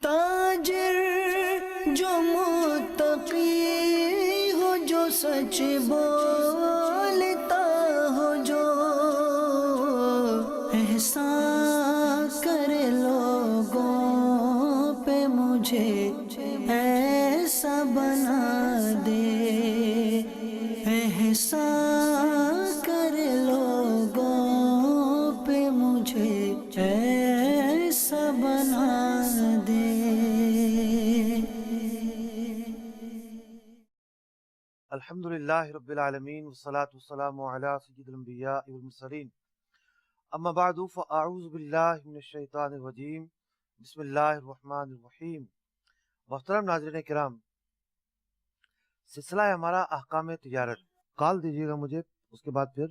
تاجر جو متقی ہو، جو سچ بولتا ہو، جو احسان کرے لوگوں پہ، مجھے ایسا بنا دے، احسان کرے لوگوں پہ، مجھے ایسا بنا دے۔ الحمدللہ رب العالمین والصلاة والسلام علی سید الانبیاء والمرسلین، اما بعد فاعوذ باللہ من الشیطان الرجیم، بسم اللہ الرحمن الرحیم۔ محترم ناظرین کرام، سلسلہ ہے ہمارا احکام تجارت۔ کال دیجیے گا مجھے، اس کے بعد پھر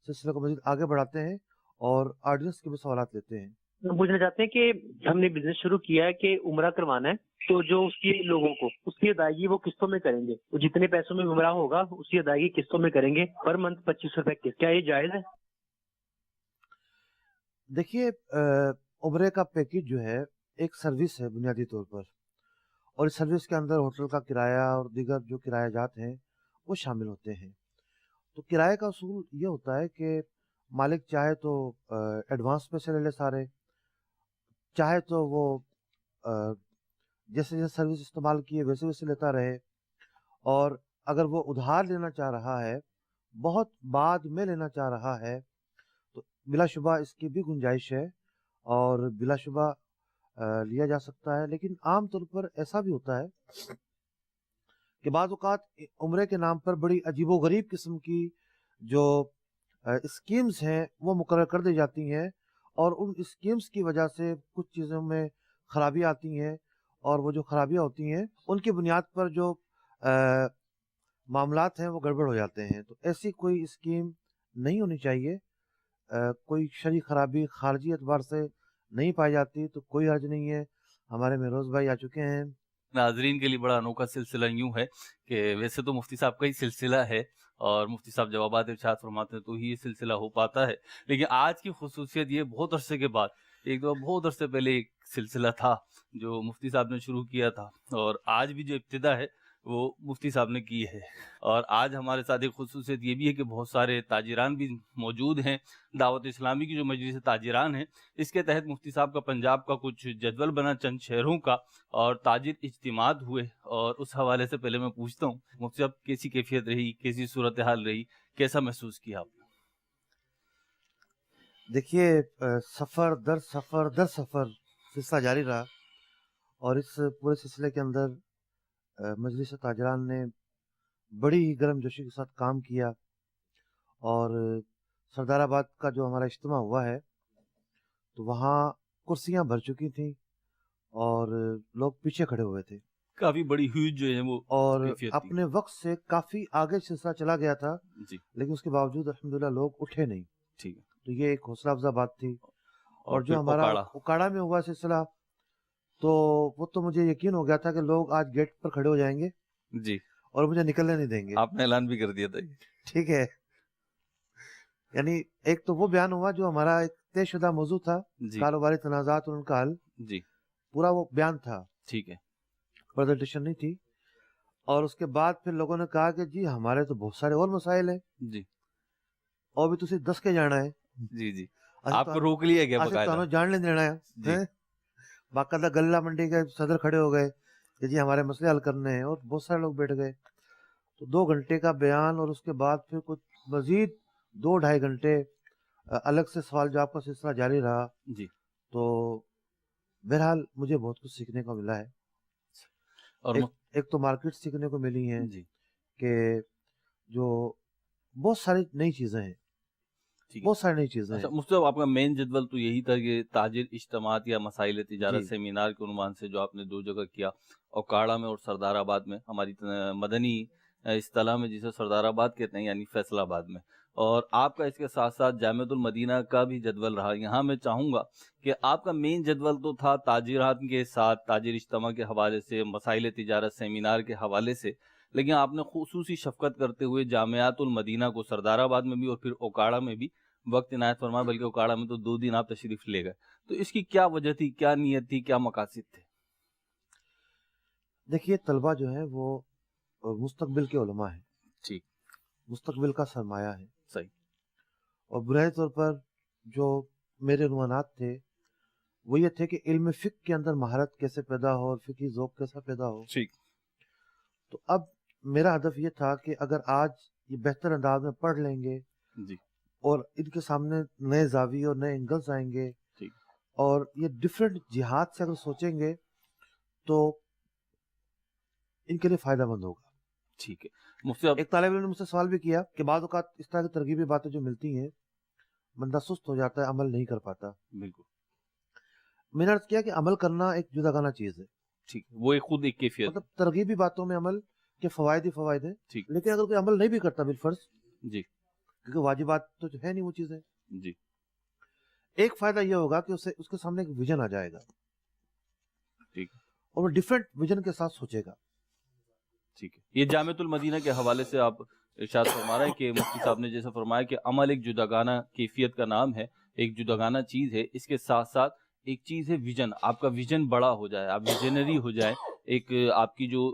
سلسلے کو مزید آگے بڑھاتے ہیں اور آڈینس کے بھی سوالات لیتے ہیں۔ پوچھنا چاہتے ہیں کہ ہم نے بزنس شروع کیا ہے کہ عمرہ کروانا ہے، تو جو اس کی لوگوں کو اس کی ادائیگی وہ قسطوں میں کریں گے، وہ جتنے پیسوں میں عمرہ ہوگا اس کی ادائیگی قسطوں میں کریں گے، پر منتھ 25 روپے قسط، کیا یہ جائز ہے؟ دیکھیے، عمرے کا پیکج جو ہے ایک سروس ہے بنیادی طور پر، اور اس سروس کے اندر ہوٹل کا کرایہ اور دیگر جو کرایہ جات ہیں وہ شامل ہوتے ہیں۔ تو کرایہ کا اصول یہ ہوتا ہے کہ مالک چاہے تو ایڈوانس پیسے لے لے سارے، چاہے تو وہ جیسے جیسے سروس استعمال کیے ویسے ویسے لیتا رہے، اور اگر وہ ادھار لینا چاہ رہا ہے، بہت بعد میں لینا چاہ رہا ہے، تو بلا شبہ اس کی بھی گنجائش ہے اور بلا شبہ لیا جا سکتا ہے۔ لیکن عام طور پر ایسا بھی ہوتا ہے کہ بعض اوقات عمرے کے نام پر بڑی عجیب و غریب قسم کی جو اسکیمز ہیں وہ مقرر کر دی جاتی ہیں، اور ان اسکیمز کی وجہ سے کچھ چیزوں میں خرابی آتی ہیں، اور وہ جو خرابیاں ہوتی ہیں ان کی بنیاد پر جو معاملات ہیں وہ گڑبڑ ہو جاتے ہیں۔ تو ایسی کوئی اسکیم نہیں ہونی چاہیے، کوئی شرعی خرابی خارجی اعتبار سے نہیں پائی جاتی تو کوئی حرج نہیں ہے۔ ہمارے مہروز بھائی آ چکے ہیں۔ ناظرین کے لیے بڑا انوکھا سلسلہ یوں ہے کہ ویسے تو مفتی صاحب کا ہی سلسلہ ہے اور مفتی صاحب جوابات ارشاد فرماتے ہیں تو ہی یہ سلسلہ ہو پاتا ہے، لیکن آج کی خصوصیت یہ بہت عرصے کے بعد، ایک دو بہت عرصے پہلے ایک سلسلہ تھا جو مفتی صاحب نے شروع کیا تھا، اور آج بھی جو ابتدا ہے وہ مفتی صاحب نے کی ہے۔ اور آج ہمارے ساتھ ایک خصوصیت یہ بھی ہے کہ بہت سارے تاجران بھی موجود ہیں۔ دعوت اسلامی کی جو مجلس تاجران ہیں، اس کے تحت مفتی صاحب کا پنجاب کا کچھ جدول بنا چند شہروں کا، اور تاجر اجتماعات ہوئے، اور اس حوالے سے پہلے میں پوچھتا ہوں مفتی صاحب کیسی کیفیت رہی، کیسی صورتحال رہی، کیسا محسوس کیا آپ نے؟ دیکھیے، سفر در سفر در سفر سلسلہ جاری رہا، اور اس پورے سلسلے کے اندر مجلس تاجران نے بڑی ہی گرم جوشی کے ساتھ کام کیا، اور سردار آباد کا جو ہمارا اجتماع ہوا ہے تو وہاں کرسیاں بھر چکی تھیں اور لوگ پیچھے کھڑے ہوئے تھے، کافی بڑی ہیوج جو ہے وہ اور کیفیت تھی۔ اپنے وقت سے کافی آگے سلسلہ چلا گیا تھا، جی لیکن اس کے باوجود الحمدللہ لوگ اٹھے نہیں۔ ٹھیک ہے۔ تو یہ ایک حوصلہ افزا بات تھی۔ اور پھر جو ہمارا اوکاڑا۔ اکاڑا میں ہوا سلسلہ، تو وہ تو مجھے یقین ہو گیا تھا کہ لوگ آج گیٹ پر کھڑے ہو جائیں گے جی، اور مجھے نکلنے نہیں دیں گے۔ آپ نے اعلان بھی کر دیا تھا۔ ٹھیک ہے، یعنی ایک تو وہ بیان ہوا جو ہمارا ایک طے شدہ موضوع تھا، جی کاروباری تنازعات اور ان کا حل، جی پورا وہ بیان تھا، ٹھیک ہے۔ پریزنٹیشن نہیں تھی۔ اور اس کے بعد پھر لوگوں نے کہا کہ جی ہمارے تو بہت سارے اور مسائل ہیں، جی اور بھی تسی دس کے جانا ہے، جی جی آپ کو روک لیا گیا باقاعدہ؟ تو جان لیں دینا ہے۔ جی۔ باقاعدہ گلہ منڈی کے صدر کھڑے ہو گئے کہ جی ہمارے مسئلے حل کرنے ہیں، اور بہت سارے لوگ بیٹھ گئے۔ تو 2 گھنٹے کا بیان، اور اس کے بعد پھر کچھ مزید 2-2.5 گھنٹے الگ سے سوال جواب کا سلسلہ جاری رہا۔ جی۔ تو بہرحال مجھے بہت کچھ سیکھنے کو ملا ہے، اور ایک تو مارکیٹ سیکھنے کو ملی ہیں جی کہ جو بہت ساری نئی چیزیں ہیں، بہت ساری نئی چیزیں ہیں۔ اچھا مفتی صاحب، آپ کا مین جدول تو یہی تھا کہ تاجر اجتماعات یا مسائل تجارت جی۔ سیمینار کے عنوان سے جو آپ نے 2 جگہ کیا، اوکاڑا میں اور سردار آباد میں، ہماری مدنی اصطلاح میں جسے سردار آباد کہتے ہیں یعنی فیصل آباد میں، اور آپ کا اس کے ساتھ ساتھ جامعۃ المدینہ کا بھی جدول رہا۔ یہاں میں چاہوں گا کہ آپ کا مین جدول تو تھا تاجرات کے ساتھ، تاجر اجتماع کے حوالے سے، مسائل تجارت سیمینار کے حوالے سے، لیکن آپ نے خصوصی شفقت کرتے ہوئے جامعۃ المدینہ کو سردار آباد میں بھی اور پھر اوکاڑا میں بھی وقت عنایت فرمایا، بلکہ اوکاڑا میں تو 2 دن آپ تشریف لے گئے۔ تو اس کی کیا وجہ تھی، کیا نیت تھی، کیا مقاصد تھے؟ देखिए तलबा जो है वो मुस्तकबिल के उलमा हैं, ठीक, मुस्तकबिल का सरमाया है। सही, और बुनियादी तौर पर जो मेरे रुमानात थे वो ये थे कि इल्म फिक के अंदर महारत कैसे पैदा हो और फिकी ज़ौक़ कैसा पैदा हो। ठीक, तो अब मेरा हदफ ये था कि अगर आज ये बेहतर अंदाज में पढ़ लेंगे जी, और इनके सामने नए ज़ावी और नए एंगल्स आएंगे ठीक, और ये डिफरेंट जिहाद से अगर सोचेंगे तो इनके लिए फ़ायदा मंद होगा। ठीक है। मुफ्ती साहब, एक तालिब इल्म ने मुझसे सवाल भी किया कि बाद औक़ात इस तरह की तरगीबी बातें जो मिलती हैं बंदा सुस्त हो जाता है, अमल नहीं कर पाता। बिल्कुल, मैंने अर्ज़ किया कि अमल करना एक जुदागाना चीज़ है। ठीक, वो एक खुद एक कैफियत है। मतलब तरगीबी बातों में अमल के फ़वाइद ही फ़वाइद हैं, ठीक, लेकिन अगर कोई अमल नहीं भी करता बिलफ़र्ज़, जी, क्योंकि वाजिबात तो है नहीं वो चीज़ें, जी, एक फ़ायदा ये होगा कि उसे उसके सामने एक विज़न आ जाएगा ठीक, और वो डिफरेंट विज़न के साथ सोचेगा। ठीक है। ये जामिअतुल मदीना के हवाले से आप इरशाद फरमा रहे हैं कि मुफ्ती साहब ने जैसे फरमाया कि अमल एक जुदागाना कैफियत का नाम है, एक जुदागाना चीज़ है। इसके साथ-साथ एक चीज़ है विज़न, आपका विज़न बड़ा हो जाए, आप विज़नरी हो जाए, एक आपकी जो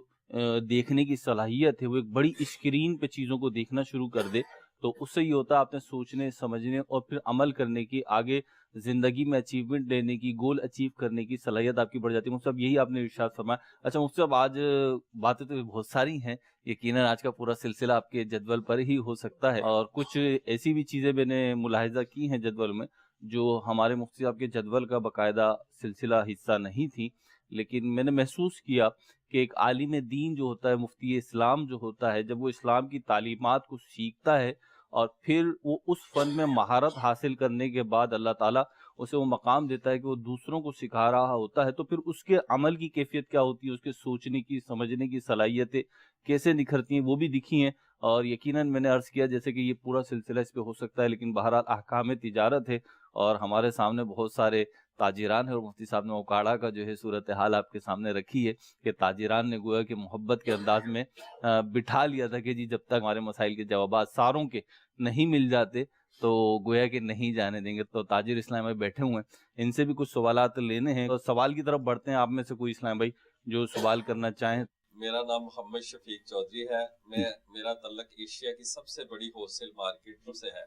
देखने की सलाहियत है वो एक बड़ी स्क्रीन पे चीज़ों को देखना शुरू कर दे, तो उससे ये होता है आपने सोचने, समझने और फिर अमल करने की, आगे ज़िंदगी में अचीवमेंट लेने की, गोल अचीव करने की सलाहियत आपकी बढ़ जाती है। मुफ्ती साहब यही आपने इरशाद फरमाया। अच्छा मुफ्ती साहब, आज बातें तो बहुत सारी हैं, यकीनन आज का पूरा सिलसिला आपके जदवल पर ही हो सकता है और कुछ ऐसी भी चीज़ें मैंने मुलाहिज़ा की हैं जदवल में, जो हमारे मुफ्ती साहब के जदवल का बाकायदा सिलसिला हिस्सा नहीं थी। लेकिन मैंने महसूस किया कि एक आलिम दीन जो होता है, मुफ्ती इस्लाम जो होता है, जब वो इस्लाम की तालीमात को सीखता है और फिर वो उस फ़न में महारत हासिल करने के बाद अल्लाह ताला उसे वो मकाम देता है कि वो दूसरों को सिखा रहा होता है, तो फिर उसके अमल की कैफियत क्या होती है, उसके सोचने की, समझने की सलाहियतें कैसे निखरती हैं, वो भी दिखी हैं। और यकीनन मैंने अर्ज़ किया जैसे कि ये पूरा सिलसिला इस पे हो सकता है, लेकिन बहरहाल अहकाम तिजारत है और हमारे सामने बहुत सारे ताजिरान है और मुफ्ती साहब ने उकाड़ा का जो है सूरत हाल आपके सामने रखी है कि ताजिरान ने गोया कि मोहब्बत के अंदाज में बिठा लिया था कि जी जब तक हमारे मसाइल के जवाबात सारों के नहीं मिल जाते तो गोया कि नहीं जाने देंगे। तो ताजिर इस्लाम भाई बैठे हुए हैं, इनसे भी कुछ सवालात लेने हैं, तो सवाल की तरफ बढ़ते हैं। आप में से कोई इस्लाम भाई जो सवाल करना चाहें? मेरा नाम मोहम्मद शफीक चौधरी है। मेरा तल्लक एशिया की सबसे बड़ी होलसेल मार्केट से है।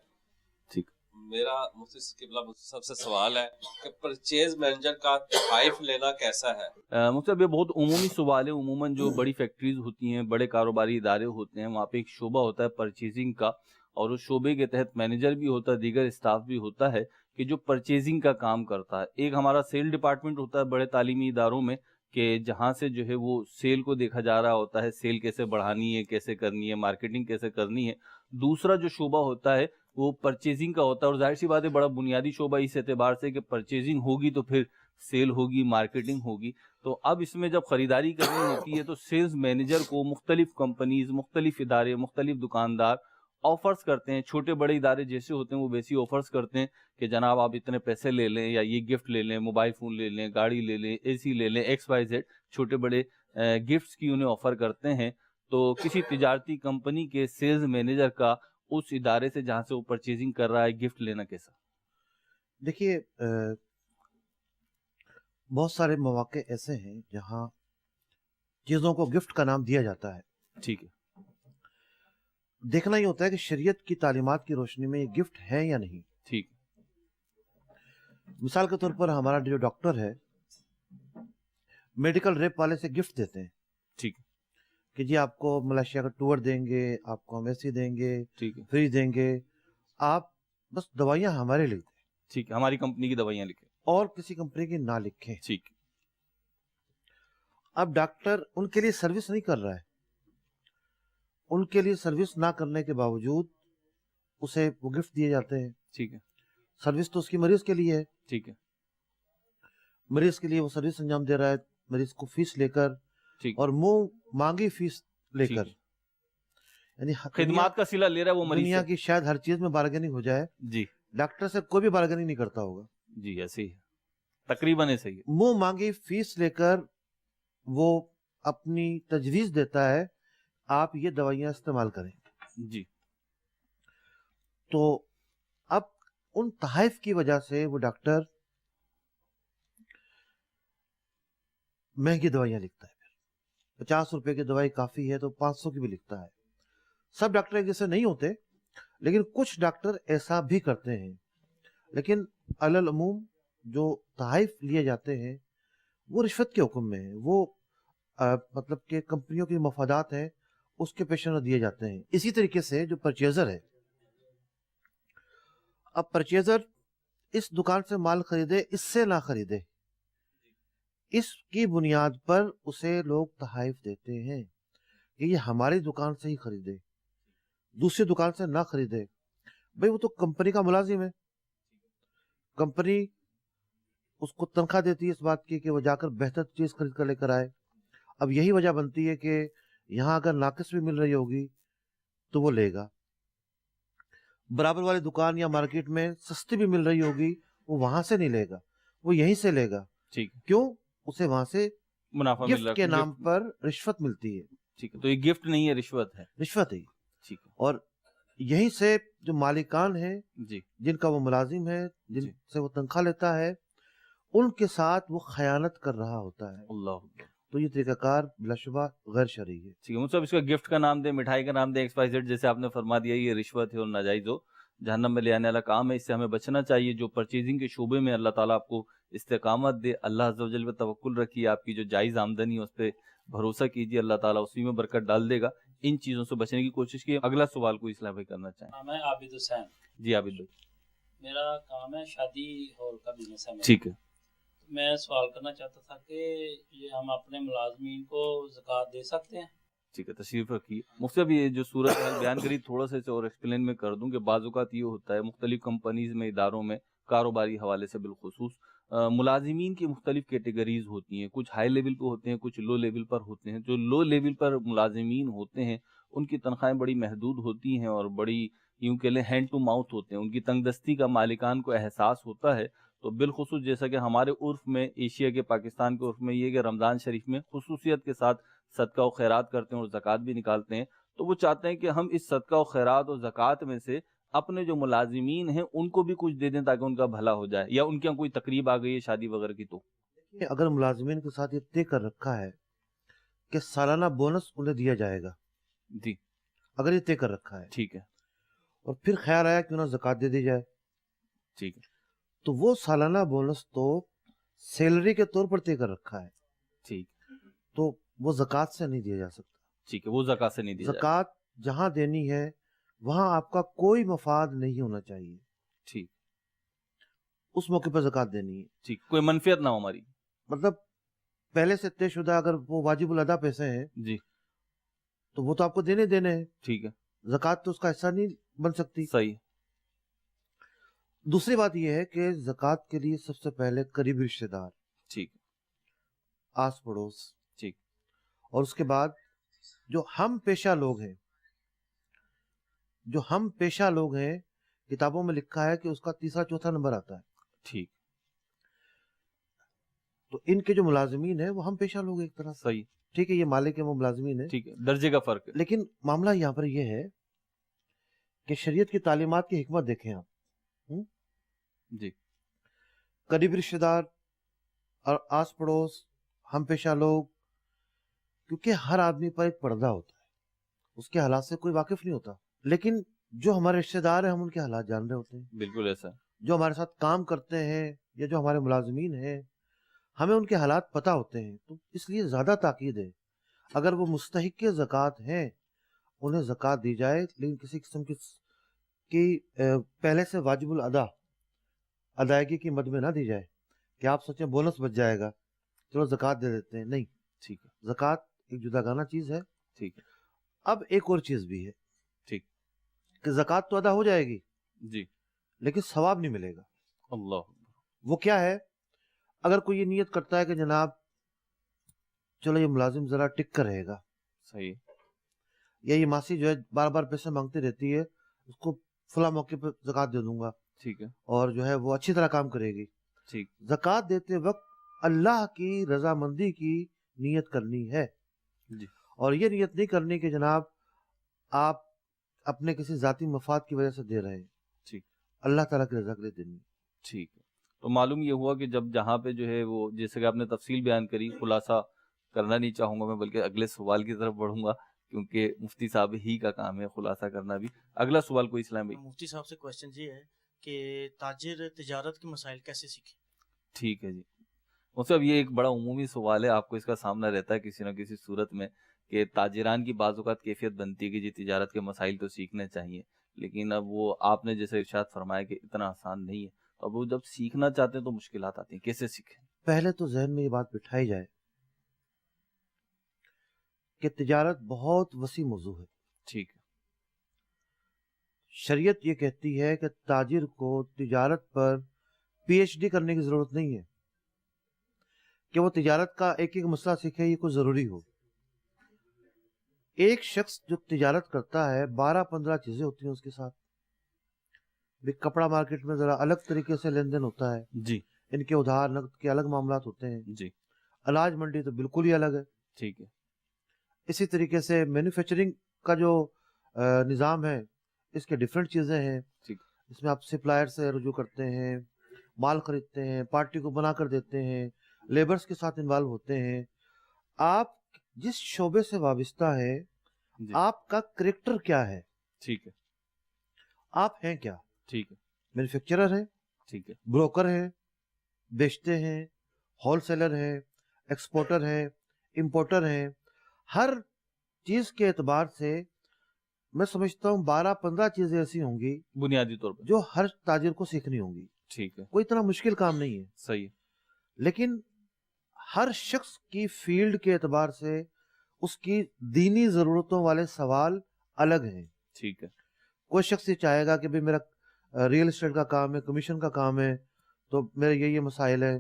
ठीक, मेरा मुफ्ती किबला सबसे सवाल है कि परचेज मैनेजर का तहाइफ लेना कैसा है? मुफ्ती साहब, ये बहुत उमूमी सवाल है। उमूमन जो बड़ी फैक्ट्रीज होती हैं, बड़े कारोबारी इदारे होते हैं, वहाँ पे एक शोबा होता है परचेजिंग का और उस शोबे के तहत मैनेजर भी होता है, दीगर स्टाफ भी होता है कि जो परचेजिंग का काम करता है। एक हमारा सेल डिपार्टमेंट होता है बड़े तालीमी इदारों में कि जहाँ से जो है वो सेल को देखा जा रहा होता है, सेल कैसे बढ़ानी है, कैसे करनी है, मार्केटिंग कैसे करनी है। दूसरा जो शोबा होता है वो परचेजिंग का होता है और जाहिर सी बात है बड़ा बुनियादी शोबा इस एतबार से कि परचेजिंग होगी तो फिर सेल होगी, मार्केटिंग होगी। तो अब इसमें जब खरीदारी करनी होती है तो सेल्स मैनेजर को मुख्तलिफ कंपनीज, मुख्तलिफ इदारे, मुख्तलिफ दुकानदार ऑफर्स करते हैं। छोटे बड़े इदारे जैसे होते हैं वो वैसी ऑफर्स करते हैं कि जनाब आप इतने पैसे ले लें या ये गिफ्ट ले लें, मोबाइल फ़ोन ले लें, गाड़ी ले लें, एसी ले लें, XYZ छोटे बड़े गिफ्ट्स की उन्हें ऑफर करते हैं। तो किसी तिजारती कंपनी के सेल्स मैनेजर का उस इदारे से जहाँ से वो परचेजिंग कर रहा है गिफ्ट लेना कैसा? देखिए बहुत सारे मौके ऐसे हैं जहाँ चीज़ों को गिफ्ट का नाम दिया जाता है। ठीक है, देखना ये होता है कि शरीयत की तालीमात की रोशनी में ये गिफ्ट है या नहीं। ठीक, मिसाल के तौर पर हमारा जो डॉक्टर है मेडिकल रेप वाले से गिफ्ट देते हैं ठीक, कि जी आपको मलेशिया का टूर देंगे, आपको हम ऐसी देंगे, ठीक है, फ्री देंगे, आप बस दवाइयाँ हमारे लिए दें ठीक है, हमारी कंपनी की दवाइयाँ लिखें। और किसी कंपनी की ना लिखें। ठीक, अब डॉक्टर उनके लिए सर्विस नहीं कर रहा है, उनके लिए सर्विस ना करने के बावजूद उसे वो गिफ्ट दिए जाते हैं। ठीक है, सर्विस तो उसकी मरीज के लिए है, ठीक है, मरीज के लिए वो सर्विस अंजाम दे रहा है, मरीज को फीस लेकर ठीक, और मुंह मांगी फीस ठीक लेकर। है। यानी खिदमात का सिला ले रहा है वो मरीज दुनिया से। की शायद हर चीज में बार्गेनिंग हो जाए, जी, डॉक्टर से कोई भी बार्गेनिंग नहीं करता होगा। जी ऐसे ही है, तकरीबन ऐसे ही है। मुंह मांगी फीस लेकर वो अपनी तजवीज देता है आप ये दवाइयां इस्तेमाल करें। जी, तो अब उन तहाइफ की वजह से वो डॉक्टर महंगी दवाइयां लिखता है। 50 रुपए की दवाई काफी है तो 500 की भी लिखता है। सब डॉक्टर एक जैसे नहीं होते, लेकिन कुछ डॉक्टर ऐसा भी करते हैं। लेकिन अलल अमूम जो तहाइफ लिए जाते हैं वो रिश्वत के हुक्म में है, वो मतलब कि कंपनियों की मफादात हैं उसके पेश नजर दिए जाते हैं। इसी तरीके से जो परचेजर है, अब परचेजर इस दुकान से माल खरीदे, इससे ना खरीदे, इसकी बुनियाद पर उसे लोग तहाइफ देते हैं कि ये हमारी दुकान से ही खरीदे, दूसरी दुकान से ना खरीदे। भाई वो तो कंपनी का मुलाजिम है, कंपनी उसको तनख्वाह देती है इस बात की कि वो जाकर बेहतर चीज खरीद कर लेकर आए। अब यही वजह बनती है कि यहाँ अगर नाकिस भी मिल रही होगी तो वो लेगा, बराबर वाली दुकान या मार्केट में सस्ती भी मिल रही होगी वो वहां से नहीं लेगा, वो यहीं से लेगा। ठीक, क्यों? उसे वहां से मुनाफा मिल गिफ्ट रहा के है, नाम गिफ्ट। पर रिश्वत मिलती है। ठीक है, तो ये गिफ्ट नहीं है, रिश्वत है। रिश्वत है। ठीक है और यहीं से जो मालिकान है, जी, जिनका वो मुलाजिम है, जिनसे वो तनख्वाह लेता है, उनके साथ वो खयानत कर रहा होता है। अल्लाह अकबर। तो ये तरीकाकार बिलाशुबा गैर शरई है। ठीक है, मतलब इसका गिफ्ट का नाम दे, मिठाई का नाम दे, XYZ, जैसे आपने फरमा दिया, ये रिश्वत है और नाजायज हो जहन्नम में ले आने वाला काम है। इससे हमें बचना चाहिए। जो परचेजिंग के शोबे में अल्लाह ताला आपको इस्तेकामत दे, अल्लाह अज़्ज़ व जल पे तवक्कुल रखिए, आपकी जो जायज़ आमदनी है उस पर भरोसा कीजिए, अल्लाह ताला उसी में बरकत डाल देगा। इन चीज़ों से बचने की कोशिश कीजिए। अगला सवाल को इस्लाम भाई करना चाहें। नाम है आबिद हुसैन। जी आबिद भाई। मेरा काम है शादी हॉल का बिजनेस है मेरा। ठीक है, मैं सवाल करना चाहता था कि ये हम अपने मुलाजमीन को ज़कात दे सकते हैं? ठीक है, तशरीफ रखिए। मुझसे भी ये जो सूरत हाल बयान करी थोड़ा सा इसे और एक्सप्लेन में कर दूं कि बाज़-औक़ात ये होता है मुख्तलिफ कंपनीज में, इदारों में, कारोबारी हवाले से बिलखुसूस मुलाजिमीन की मुख्तलिफ कैटेगरीज होती हैं। कुछ हाई लेवल पे होते हैं, कुछ लो लेवल पर होते हैं। जो लो लेवल पर मुलाजिमीन होते हैं उनकी तनख्वाहें बड़ी महदूद होती हैं और बड़ी यूं कह लें हैंड टू माउथ होते हैं। उनकी तंगदस्ती का मालिकान को एहसास होता है। तो बिलखुसूस जैसा कि हमारे उर्फ में, एशिया के, पाकिस्तान के उर्फ में ये कि रमज़ान शरीफ में खुसूसियत के साथ सदका और खैरात करते हैं और ज़कात भी निकालते हैं। तो वो चाहते हैं कि हम इस सदका और खैरात और ज़कात में से अपने जो मुलाजिमीन हैं उनको भी कुछ दे दें ताकि उनका भला हो जाए, या उनके यहाँ कोई तकरीब आ गई है शादी वगैरह की तो। देखिए, अगर मुलाजिमीन के साथ ये तय कर रखा है कि सालाना बोनस उन्हें दिया जाएगा, जी अगर ये तय कर रखा है, ठीक है, और फिर ख्याल आया कि उन्हें ज़कात दे दी जाए, ठीक है, तो वो सालाना बोनस तो सैलरी के तौर पर तय कर रखा है, ठीक, तो वो ज़कात से नहीं दिया जा सकता। ठीक है, वो ज़कात से नहीं दी जाएगी। ज़कात जहां देनी है वहां आपका कोई मफाद नहीं होना चाहिए, ठीक, उस मौके पर ज़कात देनी है। ठीक, कोई मनफियत ना हो हमारी। मतलब पहले से तयशुदा अगर वो वाजिबुल अदा पैसे हैं जी, तो वो तो आपको देने देने हैं, ठीक है, ज़कात तो उसका हिस्सा नहीं बन सकती। सही, दूसरी बात यह है कि ज़कात के लिए सबसे पहले करीबी रिश्तेदार, ठीक, आस पड़ोस, ठीक, और उसके बाद जो हम पेशा लोग हैं, जो हम पेशा लोग हैं, किताबों में लिखा है कि उसका तीसरा चौथा नंबर आता है। ठीक, तो इनके जो मुलाजिमीन है वो हम पेशा लोग हैं एक तरह से। सही, ठीक है, ये मालिक है, वो मुलाजिमीन है। ठीक है, दर्जे का फर्क है। लेकिन मामला यहाँ पर यह है कि शरीयत की तालीमात की हिकमत देखें आप। जी, करीबी रिश्तेदार और आस पड़ोस, हम पेशा लोग, क्योंकि हर आदमी पर एक पर्दा होता है, उसके हालात से कोई वाकिफ नहीं होता। लेकिन जो हमारे रिश्तेदार हैं हम उनके हालात जान रहे होते हैं, बिल्कुल ऐसा है। जो हमारे साथ काम करते हैं या जो हमारे मुलाजिमीन हैं हमें उनके हालात पता होते हैं। तो इसलिए ज़्यादा ताकीद है अगर वो मुस्तहिक ज़कात हैं उन्हें ज़कात दी जाए, लेकिन किसी किस्म की पहले से वाजिबुल अदायगी की मद में ना दी जाए कि आप सोचें बोनस बच जाएगा चलो ज़कात दे देते हैं। नहीं, ठीक है, ज़कात एक जुदागाना चीज़ है। ठीक है, अब एक और चीज़ भी है, ठीक, कि ज़कात तो अदा हो जाएगी जी, लेकिन सवाब नहीं मिलेगा। अल्लाह, वो क्या है? अगर कोई ये नियत करता है कि जनाब चलो ये मुलाजिम ज़रा टिक कर रहेगा, सही, या ये मासी जो है बार बार पैसे मांगती रहती है, उसको फला मौके पर ज़कात दे दूंगा, ठीक है, और जो है वो अच्छी तरह काम करेगी। ठीक, ज़कात देते वक्त अल्लाह की रजामंदी की नियत करनी है, जी, और ये नियत नहीं करनी कि जनाब आप अपने किसी जाती मफाद की वजह से दे रहे हैं, ठीक, अल्लाह ताला की रजा के लिए देनी। ठीक है। तो मालूम ये हुआ कि जब जहाँ पे जो है वो, जैसे कि आपने तफसील बयान करी, खुलासा کرنا نہیں چاہوں گا میں، بلکہ اگلے سوال کی طرف بڑھوں گا، کیونکہ مفتی صاحب ہی کا کام ہے خلاصہ کرنا بھی. اگلا سوال کوئی اسلام بھائی. مفتی صاحب سے کوشچن یہ ہے کہ تاجر تجارت کے مسائل کیسے سیکھیں؟ ٹھیک ہے جی. مطلب یہ ایک بڑا عمومی سوال ہے، آپ کو اس کا سامنا رہتا ہے کسی نہ کسی صورت میں، کہ تاجران کی بعض اوقات کیفیت بنتی ہے کہ جی تجارت کے مسائل تو سیکھنے چاہیے، لیکن اب وہ آپ نے جیسے ارشاد فرمایا کہ اتنا آسان نہیں ہے، تو اب وہ جب سیکھنا چاہتے ہیں تو مشکلات آتی ہیں، کیسے سیکھیں؟ پہلے تو ذہن میں یہ بات بٹھائی جائے کہ تجارت بہت وسیع موضوع ہے. ٹھیک ہے. شریعت یہ کہتی ہے کہ تاجر کو تجارت پر پی ایچ ڈی کرنے کی ضرورت نہیں ہے کہ وہ تجارت کا ایک ایک مسئلہ سیکھے، یہ کوئی ضروری ہو. ایک شخص جو تجارت کرتا ہے 12-15 چیزیں ہوتی ہیں اس کے ساتھ. بھی کپڑا مارکیٹ میں ذرا الگ طریقے سے لین دین ہوتا ہے، جی ان کے ادھار نقد کے الگ معاملات ہوتے ہیں. جی اناج منڈی تو بالکل ہی الگ ہے. ٹھیک ہے. اسی طریقے سے مینوفیکچرنگ کا جو نظام ہے اس کے ڈفرینٹ چیزیں ہیں. ٹھیک. اس میں آپ سپلائر سے رجوع کرتے ہیں، مال خریدتے ہیں، پارٹی کو بنا کر دیتے ہیں، لیبرز کے ساتھ انوالو ہوتے ہیں. آپ جس شعبے سے وابستہ ہے جی آپ کا کریکٹر کیا ہے، ٹھیک ہے. آپ ہیں کیا؟ ٹھیک ہے. مینوفیکچرر ہیں، ٹھیک ہے. بروکر ہیں، بیچتے ہیں، ہول سیلر ہیں، ایکسپورٹر ہیں، امپورٹر ہیں. ہر چیز کے اعتبار سے میں سمجھتا ہوں 12-15 چیزیں ایسی ہوں گی بنیادی طور پر. جو ہر تاجر کو سیکھنی ہوں گی. ٹھیک ہے. کوئی اتنا مشکل کام نہیں ہے، صحیح ہے. لیکن ہر شخص کی فیلڈ کے اعتبار سے اس کی دینی ضرورتوں والے سوال الگ ہیں. ٹھیک ہے. کوئی شخص یہ چاہے گا کہ میرا ریئل اسٹیٹ کا کام ہے، کمیشن کا کام ہے، تو میرے یہ مسائل ہیں،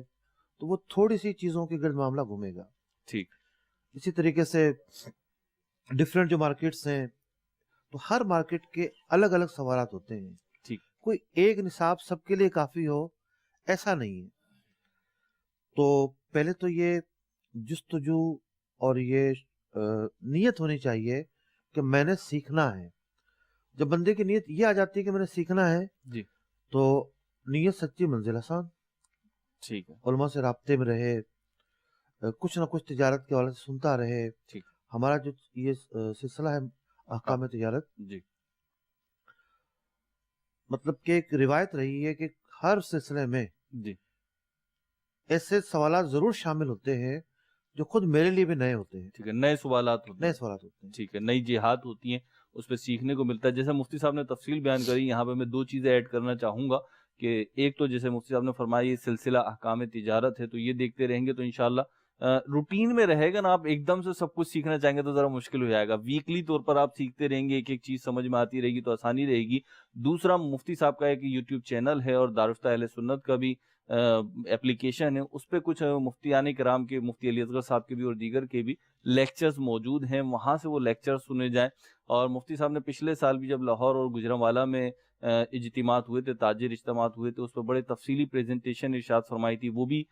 تو وہ تھوڑی سی چیزوں کے گرد معاملہ گھومے گا. ٹھیک. اسی طریقے سے ڈفرینٹ جو مارکیٹس ہیں تو ہر مارکیٹ کے الگ الگ سوالات ہوتے ہیں. ٹھیک. کوئی ایک نصاب سب کے لیے کافی ہو ایسا نہیں ہے. تو پہلے تو یہ جستجو اور یہ نیت ہونی چاہیے کہ میں نے سیکھنا ہے. جب بندے کی نیت یہ آ جاتی ہے کہ میں نے سیکھنا ہے جی تو نیت سچی منزل آسان. ٹھیک ہے. علماء سے رابطے میں رہے، کچھ نہ کچھ تجارت کے حوالے سے سنتا رہے. ٹھیک. ہمارا جو یہ سلسلہ ہے احکام تجارت، جی مطلب کہ ایک روایت رہی ہے کہ ہر سلسلے میں جی ایسے سوالات ضرور شامل ہوتے ہیں جو خود میرے لیے بھی نئے ہوتے ہیں. ٹھیک ہے. نئے سوالات ہوتے نئے ہیں. سوالات ہوتے ہیں. ٹھیک ہے. نئی جہات ہوتی ہیں، اس پہ سیکھنے کو ملتا ہے. جیسے مفتی صاحب نے تفصیل بیان کری، یہاں پہ میں 2 چیزیں ایڈ کرنا چاہوں گا کہ ایک تو جیسے مفتی صاحب نے فرمایا یہ سلسلہ احکام تجارت ہے، تو یہ دیکھتے رہیں گے تو انشاءاللہ روٹین میں رہے گا نا. آپ ایک دم سے سب کچھ سیکھنا چاہیں گے تو ذرا مشکل ہو جائے گا. ویکلی طور پر آپ سیکھتے رہیں گے، ایک ایک چیز سمجھ میں آتی رہے گی تو آسانی رہے گی. دوسرا، مفتی صاحب کا ایک یوٹیوب چینل ہے اور دارالفتہ اہل سنت کا بھی اپلیکیشن ہے، اس پہ کچھ مفتیان کرام کے، مفتی علی اصغر صاحب کے بھی اور دیگر کے بھی لیکچرز موجود ہیں، وہاں سے وہ لیکچر سنے جائیں. اور مفتی صاحب نے پچھلے سال بھی جب لاہور اور گوجرانوالا میں اجتماعات ہوئے تھے، تاجر اجتماعات ہوئے تھے، اس پہ بڑے تفصیلی پریزنٹیشن ارشاد فرمائی تھی. وہ بھی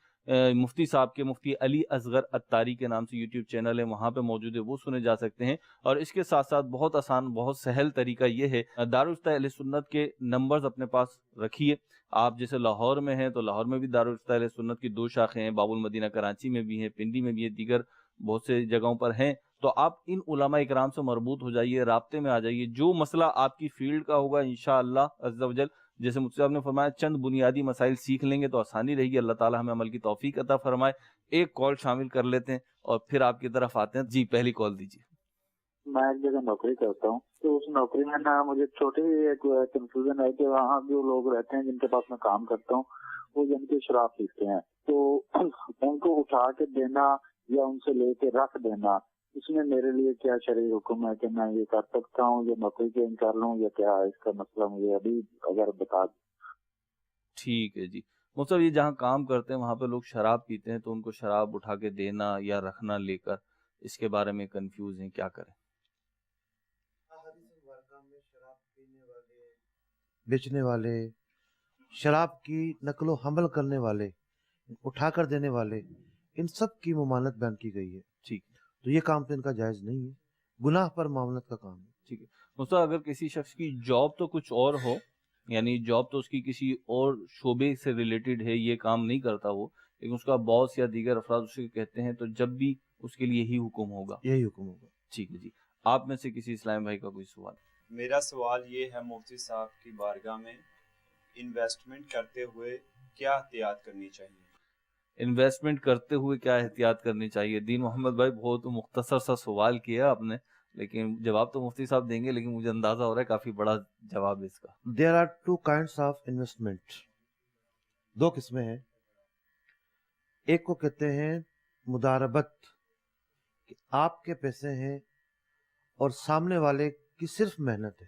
مفتی صاحب کے مفتی علی اصغر اتاری کے نام سے یوٹیوب چینل ہے، وہاں پہ موجود ہے، وہ سنے جا سکتے ہیں. اور اس کے ساتھ ساتھ بہت آسان، بہت سہل طریقہ یہ ہے، دارالفتہ اہل سنت کے نمبرز اپنے پاس رکھیے. آپ جیسے لاہور میں ہیں تو لاہور میں بھی دارالفتہ اہل سنت کی 2 شاخیں ہیں، باب المدینہ کراچی میں بھی ہیں، پنڈی میں بھی ہے، دیگر بہت سے جگہوں پر ہیں. تو آپ ان علماء اکرام سے مربوط ہو جائیے، رابطے میں آ جائیے. جو مسئلہ آپ کی فیلڈ کا ہوگا انشاءاللہ عز و جل، جیسے مفتی صاحب نے فرمایا چند بنیادی مسائل سیکھ لیں گے تو آسانی رہے گی. اللہ تعالی ہمیں عمل کی توفیق عطا فرمائے. ایک کال شامل کر لیتے ہیں اور پھر آپ کی طرف آتے ہیں. جی پہلی کال دیجیے. میں ایک جگہ نوکری کرتا ہوں، تو اس نوکری میں نا مجھے چھوٹی ایک کنفیوژن ہے کہ وہاں جو لوگ رہتے ہیں جن کے پاس میں کام کرتا ہوں وہ جن کی شراب پیتے ہیں، تو ان کو اٹھا کے دینا یا ان سے لے کے رکھ دینا، اس میں میرے لیے کیا شرعی حکم ہے کہ میں یہ کر سکتا ہوں یا نوکری چینج کر لوں یا کیا اس کا مسئلہ مجھے ابھی اگر بتا دیں. ٹھیک ہے جی. مطلب یہ جہاں کام کرتے ہیں وہاں پہ لوگ شراب پیتے ہیں تو ان کو شراب اٹھا کے دینا یا رکھنا لے کر، اس کے بارے میں کنفیوز ہیں، کیا کریں؟ بیچنے والے، شراب کی نقل و حمل کرنے والے، اٹھا کر دینے والے، ان سب کی ممانعت بیان کی گئی ہے. ٹھیک. تو یہ کام تو ان کا جائز نہیں ہے، گناہ پر معاملت کا کام ہے. ٹھیک ہے. مطلب اگر کسی شخص کی جاب تو کچھ اور ہو، یعنی جاب تو اس کی کسی اور شعبے سے ریلیٹڈ ہے، یہ کام نہیں کرتا وہ، لیکن اس کا باس یا دیگر افراد اسے کہتے ہیں، تو جب بھی اس کے لیے یہی حکم ہوگا. یہی حکم ہوگا. ٹھیک ہے جی. آپ میں سے کسی اسلام بھائی کا کوئی سوال؟ میرا سوال یہ ہے مفتی صاحب کی بارگاہ میں، انویسٹمنٹ کرتے ہوئے کیا احتیاط کرنی چاہیے؟ انویسٹمنٹ کرتے ہوئے کیا احتیاط کرنی چاہیے؟ دین محمد بھائی بہت مختصر سا سوال کیا آپ نے، لیکن جواب تو مفتی صاحب دیں گے، لیکن مجھے اندازہ ہو رہا ہے کافی بڑا جواب ہے اس کا. There are two kinds of investment. دو قسمیں ہیں. ایک کو کہتے ہیں مداربت، کہ آپ کے پیسے ہیں اور سامنے والے کی صرف محنت ہے.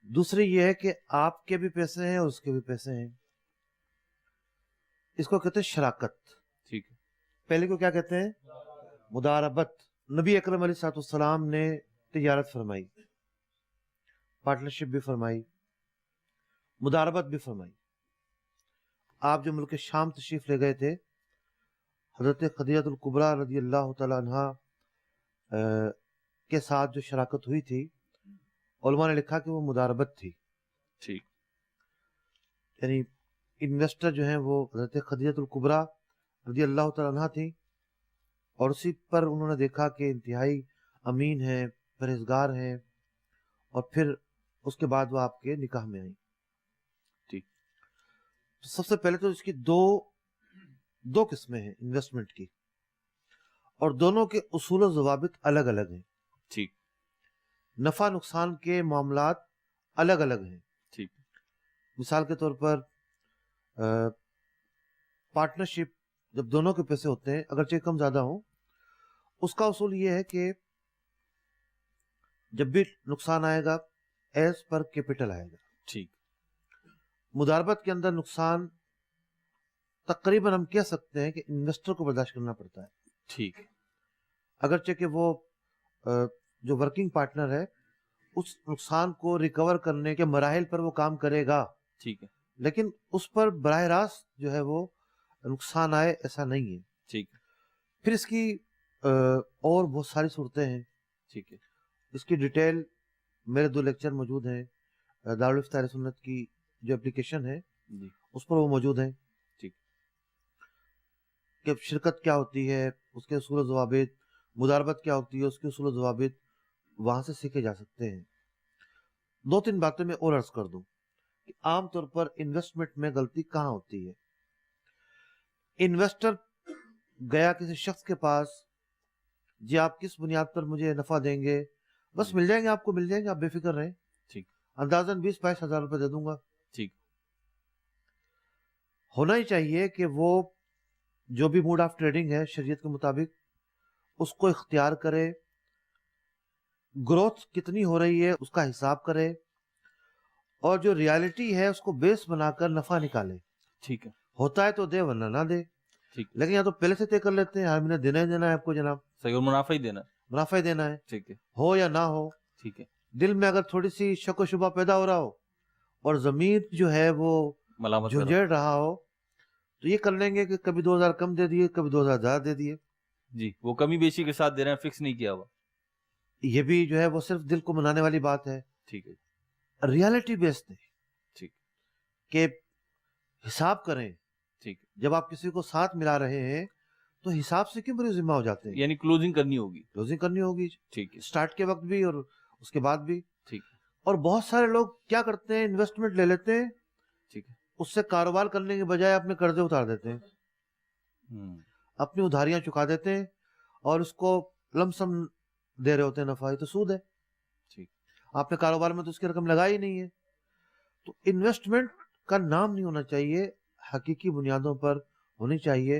دوسری یہ ہے کہ آپ کے بھی پیسے ہیں اور اس کے بھی پیسے ہیں. اس کو کہتے ہیں شراکت. ٹھیک ہے. پہلے کو کیا کہتے ہیں؟ مداربت. نبی اکرم علیہ الصلوۃ والسلام نے تجارت فرمائی، پارٹنرشپ بھی فرمائی، مداربت بھی فرمائی. آپ جو ملک شام تشریف لے گئے تھے، حضرت خدیجہ الکبریٰ رضی اللہ تعالی عنہا کے ساتھ جو شراکت ہوئی تھی، علماء نے لکھا کہ وہ مداربت تھی. ٹھیک. یعنی انویسٹر جو ہیں وہ حضرت خدیجہ الکبریٰ رضی اللہ تعالی عنہا تھی، اور اسی پر انہوں نے دیکھا کہ انتہائی امین ہیں، پرہیزگار ہیں، اور پھر اس کے بعد وہ آپ کے نکاح میں آئیں. ٹھیک. سب سے پہلے تو اس کی دو قسمیں ہیں انویسٹمنٹ کی، اور دونوں کے اصول و ضوابط الگ الگ ہیں. ٹھیک. نفع نقصان کے معاملات الگ الگ ہیں. ٹھیک. مثال کے طور پر پارٹنرشپ جب دونوں کے پیسے ہوتے ہیں، اگرچہ کم زیادہ ہوں، اس کا اصول یہ ہے کہ جب بھی نقصان آئے گا ایز پر کیپٹل آئے گا. ٹھیک. مداربت کے اندر نقصان تقریباً ہم کہہ سکتے ہیں کہ انویسٹر کو برداشت کرنا پڑتا ہے. ٹھیک. اگرچہ کہ وہ جو ورکنگ پارٹنر ہے اس نقصان کو ریکور کرنے کے مراحل پر وہ کام کرے گا. ٹھیک ہے. لیکن اس پر براہ راست جو ہے وہ نقصان آئے ایسا نہیں ہے. ٹھیک. پھر اس کی اور بہت ساری صورتیں ہیں. ٹھیک ہے. اس کی ڈیٹیل میرے 2 لیکچر موجود ہیں دارالفتہ اہل سنت کی جو اپلیکیشن ہے جی. اس پر وہ موجود ہیں. ٹھیک. کہ شرکت کیا ہوتی ہے، اس کے اصول و ضوابط، مداربت کیا ہوتی ہے، اس کے اصول و ضوابط وہاں سے سیکھے جا سکتے ہیں. 2-3 باتیں میں اور عرض کر دوں کہ عام طور پر انویسٹمنٹ میں غلطی کہاں ہوتی ہے. انویسٹر گیا کسی شخص کے پاس، جی آپ کس بنیاد پر مجھے نفع دیں گے؟ بس مل جائیں گے، آپ کو مل جائیں گے، آپ بے فکر رہیں. ٹھیک. اندازاً 20-22 ہزار روپے دے دوں گا. ٹھیک. ہونا ہی چاہیے کہ وہ جو بھی موڈ آف ٹریڈنگ ہے شریعت کے مطابق اس کو اختیار کرے، گروتھ کتنی ہو رہی ہے اس کا حساب کرے، اور جو ریالٹی ہے اس کو بیس بنا کر نفع نکالے. ٹھیک ہے. ہوتا ہے تو دے ورنہ نہ دے. ٹھیک. لیکن یا تو پہلے سے طے کر لیتے ہیں ہر مہینے دینا ہی دینا ہے آپ کو جناب، صحیح، اور منافع ہی دینا. منافع ہی دینا ہے. ٹھیک ہے. ہو یا نہ ہو. ٹھیک ہے. دل میں اگر تھوڑی سی شک و شبہ پیدا ہو رہا ہو اور ضمیر جو ہے وہ ملامت کر رہا. جھنجھڑ رہا ہو تو یہ کر لیں گے کہ کبھی 2000 کم دے دیے، کبھی 2000 زیادہ دے دیے. جی. وہ کمی بیشی کے ساتھ دے رہے ہیں، فکس نہیں کیا ہوا. یہ بھی جو ہے وہ صرف دل کو منانے والی بات ہے. ٹھیک ہے. ریالٹی بیسڈ ہے. ٹھیک. کہ حساب کریں. ٹھیک. جب آپ کسی کو ساتھ ملا رہے ہیں تو حساب سے کیوں بڑے ذمہ ہو جاتے ہیں؟ یعنی کلوزنگ کرنی ہوگی. کلوزنگ کرنی ہوگی. ٹھیک ہے. سٹارٹ کے وقت بھی اور اس کے بعد بھی. ٹھیک. اور بہت سارے لوگ کیا کرتے ہیں، انویسٹمنٹ لے لیتے ہیں، ٹھیک ہے، اس سے کاروبار کرنے کے بجائے اپنے قرضے اتار دیتے ہیں، اپنی ادھاریاں چکا دیتے ہیں، اور اس کو لم سم دے رہے ہوتے ہیں نفع. یہ تو سود ہے. ٹھیک. آپ نے کاروبار میں تو اس کی رقم لگائی نہیں ہے. تو انویسٹمنٹ کا نام نہیں ہونا چاہیے، حقیقی بنیادوں پر ہونی چاہیے.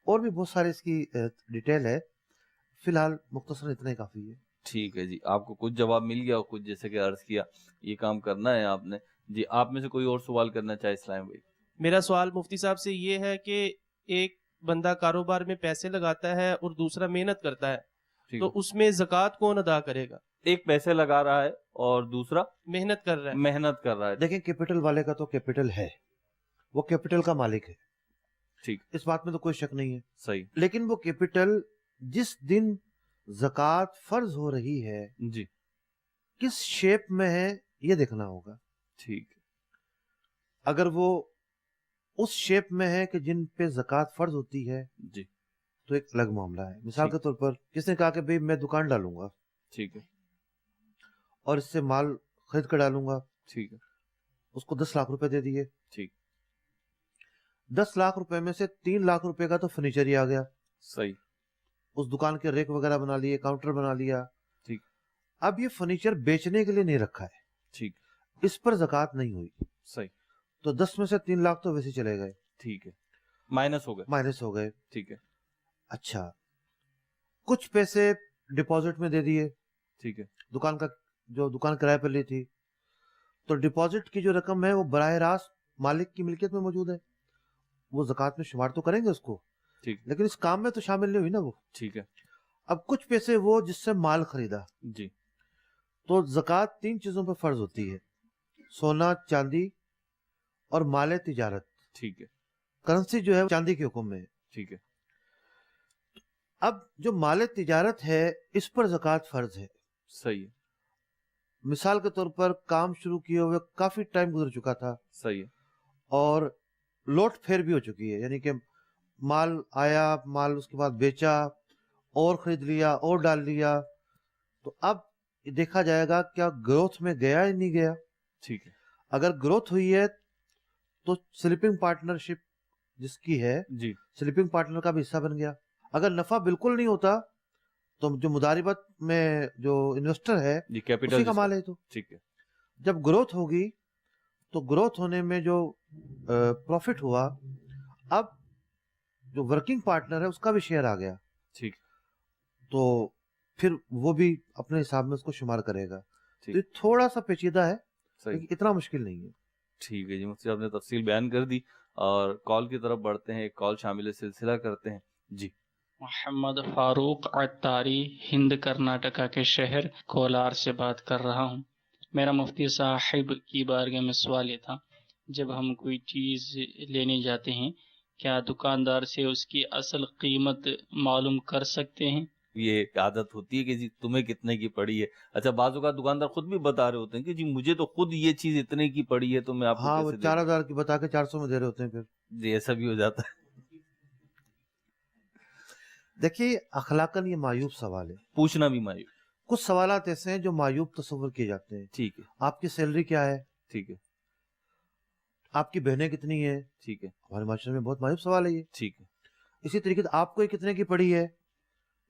اور بھی بہت سارے اس کی ڈیٹیل ہے، فی الحال مختصر اتنا ہی کافی ہے. ٹھیک ہے جی. آپ کو کچھ جواب مل گیا اور کچھ جیسے کہ عرض کیا یہ کام کرنا ہے آپ نے. جی آپ میں سے کوئی اور سوال کرنا چاہے اسلام بھائی؟ میرا سوال مفتی صاحب سے یہ ہے کہ ایک بندہ کاروبار میں پیسے لگاتا ہے اور دوسرا محنت کرتا ہے، تو اس میں زکوٰۃ کون ادا کرے گا؟ ایک پیسے لگا رہا ہے اور دوسرا محنت کر رہا ہے. دیکھیں کیپٹل والے کا تو کیپٹل ہے، وہ کیپٹل کا مالک ہے. ٹھیک. اس بات میں تو کوئی شک نہیں ہے. صحیح. لیکن وہ کیپٹل جس دن زکوٰۃ فرض ہو رہی ہے جی کس شیپ میں ہے یہ دیکھنا ہوگا. ٹھیک. اگر وہ اس شیپ میں ہے کہ جن پہ زکوٰۃ فرض ہوتی ہے جی तो एक अलग मामला है। मिसाल ठीक के तौर पर किसने कहा कि भाई मैं दुकान डालूंगा ठीक है और इससे माल खरीद कर डालूंगा, ठीक है उसको 10 लाख रुपए दे दिए। ठीक 10 लाख रुपए में से 3 लाख रुपए का तो फर्नीचर ही आ गया, सही उस दुकान के रेक वगैरह बना लिए, काउंटर बना लिया। ठीक अब ये फर्नीचर बेचने के लिए नहीं रखा है, ठीक इस पर ज़कात नहीं हुई, सही तो 10 में से 3 लाख तो वैसे ही चले गए, ठीक है माइनस हो गए माइनस हो गए। ठीक है अच्छा, कुछ पैसे डिपॉजिट में दे दिए, ठीक है दुकान का जो दुकान किराए पर ली थी, तो डिपॉजिट की जो रकम है वो बराह रास्त मालिक की मिल्कियत में मौजूद है, वो ज़कात में शुमार तो करेंगे उसको, ठीक लेकिन इस काम में तो शामिल नहीं हुई ना वो। ठीक है अब कुछ पैसे वो जिससे माल खरीदा, जी तो ज़कात 3 चीज़ों पर फर्ज होती है, सोना चांदी और माल तिजारत। ठीक है करेंसी जो है वो चांदी के हुक्म में है। ठीक है अब जो माल तिजारत है इस पर ज़कात फर्ज है। सही है मिसाल के तौर पर काम शुरू किए हुए काफी टाइम गुजर चुका था सही है और लौट फेर भी हो चुकी है, यानी कि माल आया, माल उसके बाद बेचा और खरीद लिया और डाल लिया, तो अब ये देखा जाएगा क्या ग्रोथ में गया या नहीं गया। ठीक है अगर ग्रोथ हुई है तो स्लीपिंग पार्टनरशिप जिसकी है, जी स्लीपिंग पार्टनर का भी हिस्सा बन गया। अगर नफा बिल्कुल नहीं होता तो जो मुदारिबत में जो इन्वेस्टर है जी कैपिटल उसी का माल है। तो ठीक है जब ग्रोथ होगी तो ग्रोथ होने में जो प्रॉफिट हुआ, अब जो वर्किंग पार्टनर है उसका भी शेयर आ गया, ठीक तो फिर वो भी अपने हिसाब में उसको शुमार करेगा। ठीक। तो ये थोड़ा सा पेचीदा है, सही लेकिन इतना मुश्किल नहीं है। ठीक है जी, मुफ्ती साहब ने तफसील बयान कर दी और कॉल की तरफ बढ़ते हैं, एक कॉल शामिल सिलसिला करते हैं जी। मोहम्मद फारूक अत्तारी, हिंद कर्नाटका के शहर कोलार से बात कर रहा हूँ। मेरा मुफ्ती साहिब की बारगाह में सवाल ये था, जब हम कोई चीज़ लेने जाते हैं क्या दुकानदार से उसकी असल कीमत मालूम कर सकते हैं? ये एक आदत होती है कि जी तुम्हें कितने की पड़ी है। अच्छा, बाजू का दुकानदार खुद भी बता रहे होते हैं कि जी मुझे तो खुद ये चीज इतने की पड़ी है, तो मैं आपको हाँ, वो कैसे 4000 की बता के 400 में दे रहे होते हैं। फिर जी ऐसा भी हो जाता है। देखिए, अखलाकन ये मायूब सवाल है, पूछना भी मायूब। कुछ सवालात ऐसे हैं जो मायूब तस्वुर किए जाते हैं। ठीक है, आपकी सैलरी क्या है, ठीक है, आपकी बहनें कितनी है, ठीक है, हमारे माशरे में बहुत मायूब सवाल है ये। ठीक है, इसी तरीके से आपको ये कितने की पड़ी है,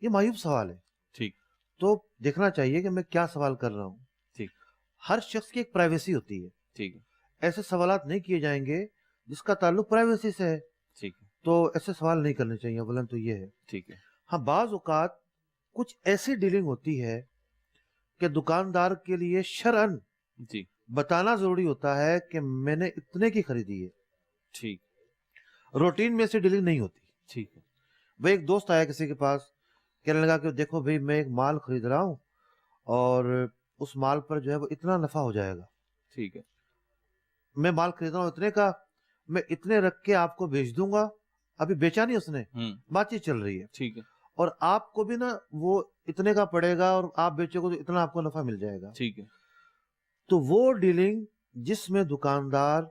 ये मायूब सवाल है। ठीक, तो देखना चाहिए कि मैं क्या सवाल कर रहा हूँ। ठीक। हर शख्स की एक प्राइवेसी होती है, ठीक है, ऐसे सवालात नहीं किए जाएंगे जिसका ताल्लुक प्राइवेसी से है, ठीक है, तो ऐसे सवाल नहीं करने चाहिए। अवलन तो ये है। ठीक है, हाँ, बाज औकात कुछ ऐसी डीलिंग होती है कि दुकानदार के लिए शरअन जी, बताना जरूरी होता है कि मैंने इतने की खरीदी है। ठीक, रूटीन में ऐसी डीलिंग नहीं होती। ठीक है, भाई एक दोस्त आया किसी के पास, कहने लगा कि देखो भाई मैं एक माल खरीद रहा हूँ और उस माल पर जो है वो इतना नफा हो जाएगा। ठीक है, मैं माल खरीद रहा हूँ इतने का, मैं इतने रख के आपको बेच दूंगा। अभी बेचा नहीं उसने, बातचीत चल रही है। ठीक है, और आपको भी ना वो इतने का पड़ेगा और आप बेचोगे तो इतना आपको नफा मिल जाएगा। ठीक है, तो वो डीलिंग जिसमें दुकानदार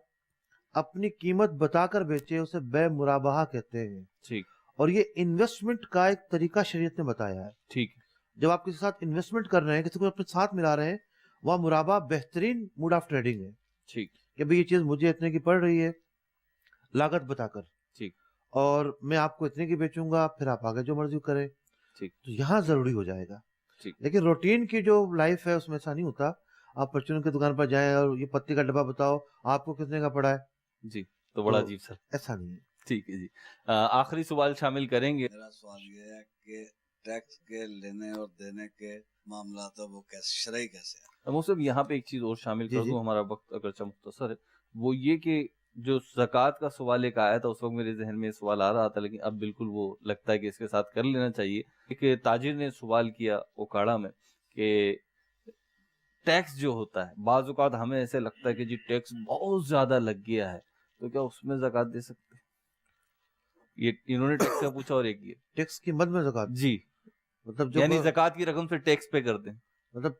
अपनी कीमत बताकर बेचे उसे बे मुराबाहा कहते हैं। ठीक, और ये इन्वेस्टमेंट का एक तरीका शरीयत ने बताया है। ठीक, जब आप किसी के साथ इन्वेस्टमेंट कर रहे हैं, किसी को अपने साथ मिला रहे हैं, वह मुराबा बेहतरीन मूड ऑफ ट्रेडिंग है। ठीक, कि भाई ये चीज मुझे इतने की पड़ रही है, लागत बताकर, ठीक, और मैं आपको इतने की बेचूंगा, फिर आप आगे जो मर्जी करें। ठीक, तो यहाँ जरूरी हो जाएगा। ठीक। लेकिन रूटीन की जो लाइफ है उसमें ऐसा नहीं होता। आप परचून की दुकान पर जाएं और ये पत्ती का डब्बा बताओ आपको कितने का पड़ा है, जी, तो बड़ा अजीब सर। ऐसा नहीं है। ठीक है जी, आखिरी सवाल शामिल करेंगे। मेरा सवाल ये है कि टैक्स के लेने और देने के मामला तो वो कैसे शरई कैसे है? मुझसे यहाँ पे एक चीज और शामिल जी, कर जी। दूं, हमारा वक्त अगरचे मुख्तसर है, वो ये कि जो ज़कात का सवाल एक आया था उस वक्त मेरे जहन में सवाल आ रहा था, लेकिन अब बिल्कुल वो लगता है कि इसके साथ कर लेना चाहिए। एक ताजिर ने सवाल किया ओकाड़ा में कि टैक्स जो होता है, बाज़ औक़ात हमें ऐसे लगता है कि जी टैक्स बहुत ज्यादा लग गया है, तो क्या उसमें ज़कात दे सकते हैं? ये इन्होंने टैक्स का पूछा और एक ये टैक्स की मद में ज़कात, जी, मतलब जो यानी ज़कात की रकम से टैक्स पे कर दें, मतलब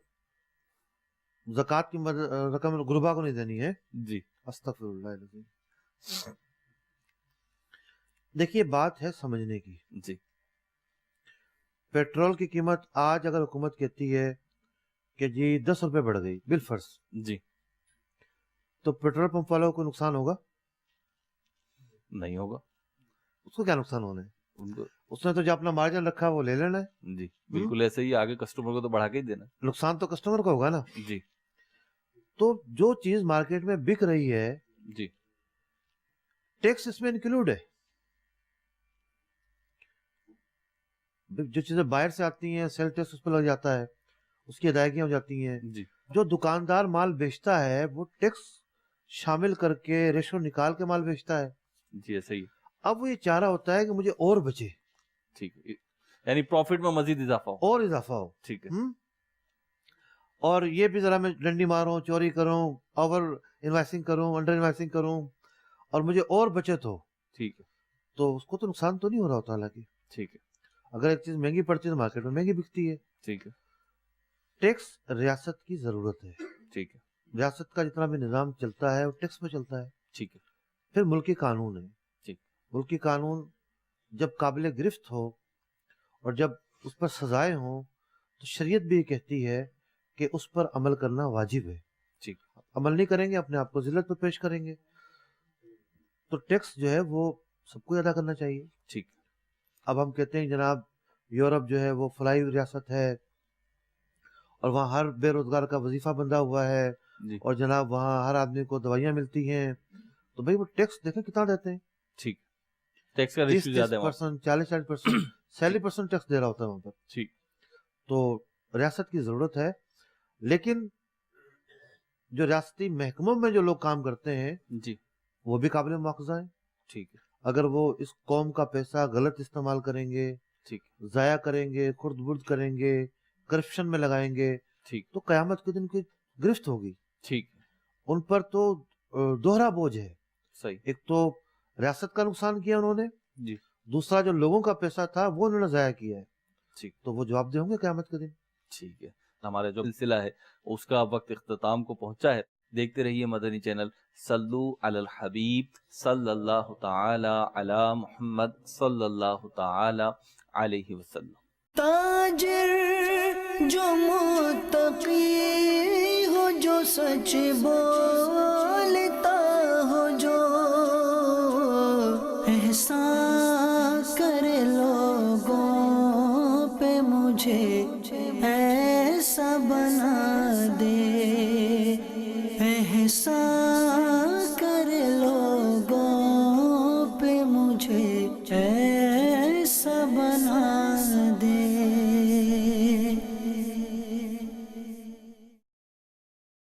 ज़कात की रकम गुरबा को नहीं देनी है। जी, अस्तगफिरुल्लाह। देखिए, बात है समझने की। जी, पेट्रोल की कीमत आज अगर हुकूमत कहती है कि जी 10 रुपए बढ़ गई बिल फर्ज जी, तो पेट्रोल पंप वालों को नुकसान होगा? नहीं होगा। उसको क्या नुकसान होना है? उनको उसने तो जो अपना मार्जिन रखा है वो ले लेना है। जी बिल्कुल ऐसे ही, आगे कस्टमर को तो बढ़ा के ही देना। नुकसान तो कस्टमर को होगा ना। जी तो जो चीज मार्केट में बिक रही है जी, टैक्स इसमें इंक्लूड है। जो चीजें बाहर से आती हैं सेल टैक्स उस पर लग जाता है, उसकी अदायगियां हो जाती हैं। जी जो दुकानदार माल बेचता है वो टैक्स शामिल करके रेशो निकाल के माल बेचता है। जी ऐसे ही। अब वो ये चाह रहा होता है कि मुझे और बचे, ठीक है, यानी प्रॉफिट में मजीद इजाफा हो। और इजाफा हो। ठीक है। और ये भी जरा मैं डंडी मारूं, चोरी करूं, ओवर इन्वेस्टिंग करूं, अंडर इन्वेस्टिंग करूं और मुझे और बचत हो। ठीक है। तो उसको तो नुकसान तो नहीं हो रहा होता हालांकि। ठीक है। अगर एक चीज महंगी पड़ती है तो मार्केट में महंगी बिकती है। ठीक है। टैक्स रियासत की जरूरत है। ठीक है। रियासत का जितना भी निजाम चलता है वो टैक्स पे चलता है। ठीक है। फिर मुल्की कानून है। ठीक। मुल्की कानून जब काबिल गिरफ्त हो और जब उस पर सजाएं हो तो शरीयत भी ये कहती है कि उस पर अमल करना वाजिब है। ठीक। अमल नहीं करेंगे अपने आप को जिल्लत पर पेश करेंगे। तो टैक्स जो है वो सबको अदा करना चाहिए। ठीक। अब हम कहते हैं जनाब यूरोप जो है वो फलाई रियासत है और वहाँ हर बेरोजगार का वजीफा बंधा हुआ है जी। और जनाब वहाँ हर आदमी को दवाइयाँ मिलती हैं, तो भाई वो टैक्स देखें कितना देते हैं। ठीक। टैक्स का रेशियो ज्यादा है, 40-40% 40% टैक्स दे रहा होता है वहाँ पर। ठीक। तो रियासत की जरूरत है, लेकिन जो रियासती महकमों में जो लोग काम करते हैं जी वो भी काबिल मुआवजा है। ठीक है। अगर वो इस कौम का पैसा गलत इस्तेमाल करेंगे, ठीक, जाया करेंगे, खुर्द बुर्द करेंगे, करप्शन में लगाएंगे, ठीक, तो कयामत के दिन की गिरफ्त होगी। ठीक। उन पर तो दोहरा बोझ है। सही। एक तो रियासत का नुकसान किया उन्होंने जी, दूसरा जो लोगों का पैसा था वो उन्होंने जाया किया है। ठीक। तो वो जवाबदेह होंगे कयामत के दिन। ठीक है। हमारा जो सिलसिला है उसका वक्त इख्तिताम को पहुंचा है। देखते रहिए मदनी चैनल। सल्लु अलल हबीब सल्लल्लाहु ताला अला मुहम्मद सल्लल्लाहु ताला अलैहि वसल्लम। ताजिर जो मुत्तकी हो, जो सच बोलता हो, जो एहसान करे लोगों पे, मुझे ऐसा बना दे। एहसान करे लोगों पे, मुझे ऐसा बना दे।